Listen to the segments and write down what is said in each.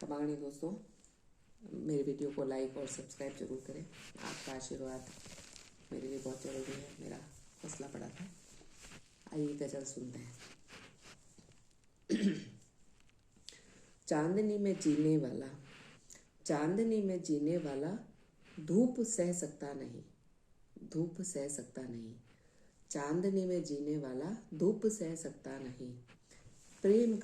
खमागणी दोस्तों, मेरे वीडियो को लाइक और सब्सक्राइब जरूर करें। आपका आशीर्वाद मेरे लिए बहुत ज़रूरी है। मेरा हौसला बढ़ा था। आइए गज़ल सुनते हैं। चांदनी में जीने वाला, चांदनी में जीने वाला धूप सह सकता नहीं, धूप सह सकता नहीं। चांदनी में जीने वाला धूप सह सकता नहीं। प्रेम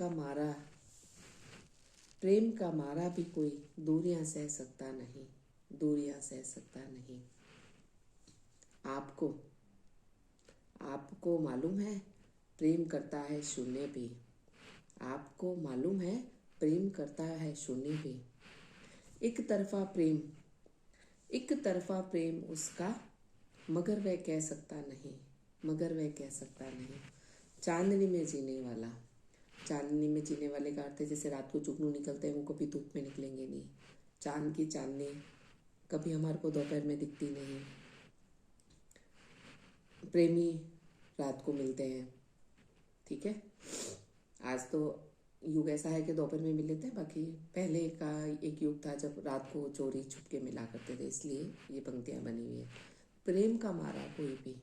का मारा भी कोई दूरियां सह सकता नहीं, दूरियां सह सकता नहीं। आपको मालूम है प्रेम करता है शून्य भी, आपको मालूम है प्रेम करता है शून्य भी। एक तरफा प्रेम उसका, मगर वह कह सकता नहीं, मगर वह कह सकता नहीं। चांदनी में जीने वाला, चांदनी में जीने वाले का अर्थ है जैसे रात को जुगनू निकलते हैं, वो कभी धूप में निकलेंगे नहीं। चांद की चांदनी कभी हमारे को दोपहर में दिखती नहीं। प्रेमी रात को मिलते हैं, ठीक है। आज तो युग ऐसा है कि दोपहर में मिल लेते हैं, बाकी पहले का एक युग था जब रात को चोरी छुपके मिला करते थे, इसलिए ये पंक्तियाँ बनी हुई है। प्रेम का मारा कोई भी,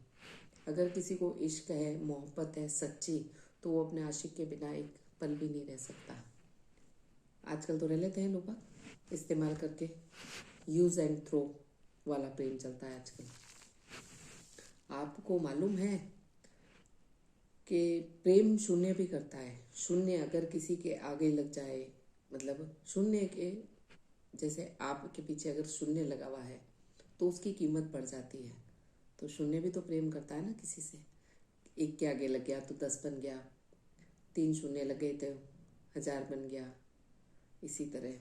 अगर किसी को इश्क है, मोहब्बत है सच्ची, तो वो अपने आशिक के बिना एक पल भी नहीं रह सकता। आजकल तो रह लेते हैं लोग इस्तेमाल करके, यूज एंड थ्रो वाला प्रेम चलता है आजकल। आपको मालूम है कि प्रेम शून्य भी करता है। शून्य अगर किसी के आगे लग जाए, मतलब शून्य के जैसे आपके पीछे अगर शून्य लगा हुआ है तो उसकी कीमत बढ़ जाती है। तो शून्य भी तो प्रेम करता है ना किसी से। एक के आगे लग गया तो 10 बन गया, 3 शून्य लगे तो 1000 बन गया। इसी तरह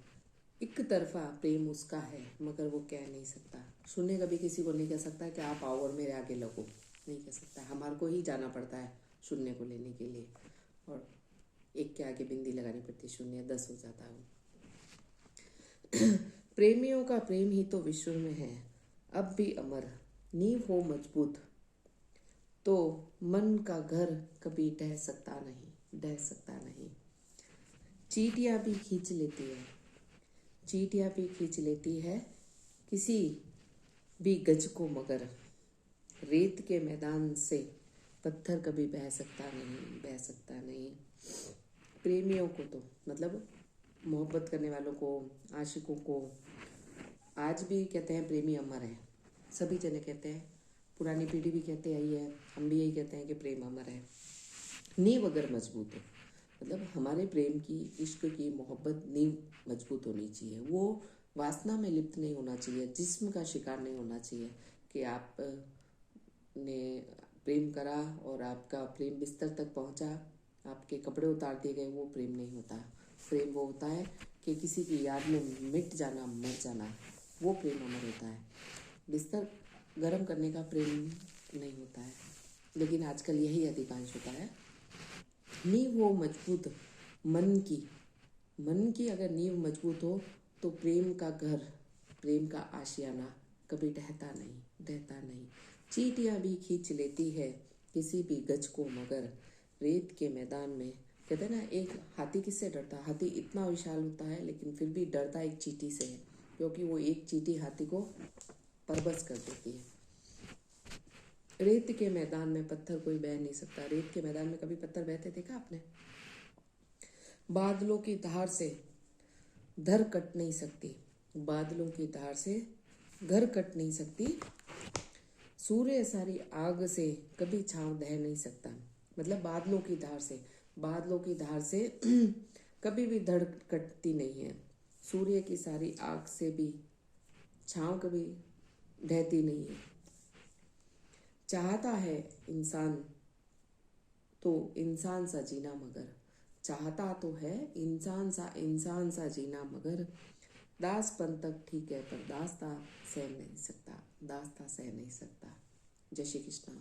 एक तरफा प्रेम उसका है, मगर वो कह नहीं सकता। शून्य कभी किसी को नहीं कह सकता कि आप आओ और मेरे आगे लगो, नहीं कह सकता। हमारे को ही जाना पड़ता है शून्य को लेने के लिए, और एक के आगे बिंदी लगानी पड़ती, शून्य 10 हो जाता है वो। प्रेमियों का प्रेम ही तो विश्व में है अब भी अमर, नींव हो मजबूत तो मन का घर कभी ढह सकता नहीं, ढह सकता नहीं। चींटियां भी खींच लेती है, चींटियां भी खींच लेती है किसी भी गज को, मगर रेत के मैदान से पत्थर कभी बह सकता नहीं, बह सकता नहीं। प्रेमियों को तो मतलब मोहब्बत करने वालों को, आशिकों को आज भी कहते हैं प्रेमी अमर है। सभी जने कहते हैं, पुरानी पीढ़ी भी कहते आई है, हम भी यही कहते हैं कि प्रेम अमर है। नींव अगर मजबूत हो, मतलब हमारे प्रेम की, इश्क की, मोहब्बत नींव मजबूत होनी चाहिए। वो वासना में लिप्त नहीं होना चाहिए, जिस्म का शिकार नहीं होना चाहिए कि आप ने प्रेम करा और आपका प्रेम बिस्तर तक पहुंचा, आपके कपड़े उतार दिए गए, वो प्रेम नहीं होता। प्रेम वो होता है कि किसी की याद में मिट जाना, मर जाना, वो प्रेम अमर होता है। बिस्तर गर्म करने का प्रेम नहीं होता है, लेकिन आजकल यही अधिकांश होता है। नींव हो मजबूत मन की अगर नींव मजबूत हो तो प्रेम का घर, प्रेम का आशियाना कभी ढहता नहीं, ढहता नहीं। चींटियां भी खींच लेती है किसी भी गज को, मगर रेत के मैदान में, कहते हैं ना, एक हाथी किससे डरता है? हाथी इतना विशाल होता है लेकिन फिर भी डरता एक चींटी से है, क्योंकि वो एक चींटी हाथी को परबस कर देती है। रेत के मैदान में पत्थर कोई बह नहीं सकता। रेत के मैदान में कभी पत्थर बहते देखा आपने? बादलों की धार से धर कट नहीं सकती, बादलों की धार से घर कट नहीं सकती। सूर्य सारी आग से कभी छांव दह नहीं सकता। मतलब बादलों की धार से कभी भी धड़ कटती नहीं है। सूर्य की सारी आग से भी छांव कभी ढहती नहीं है। चाहता है इंसान तो इंसान सा जीना, मगर चाहता तो है इंसान सा जीना, मगर दासपन तक ठीक है पर दास्ता सह नहीं सकता, दास्ता सह नहीं सकता। जय श्री कृष्ण।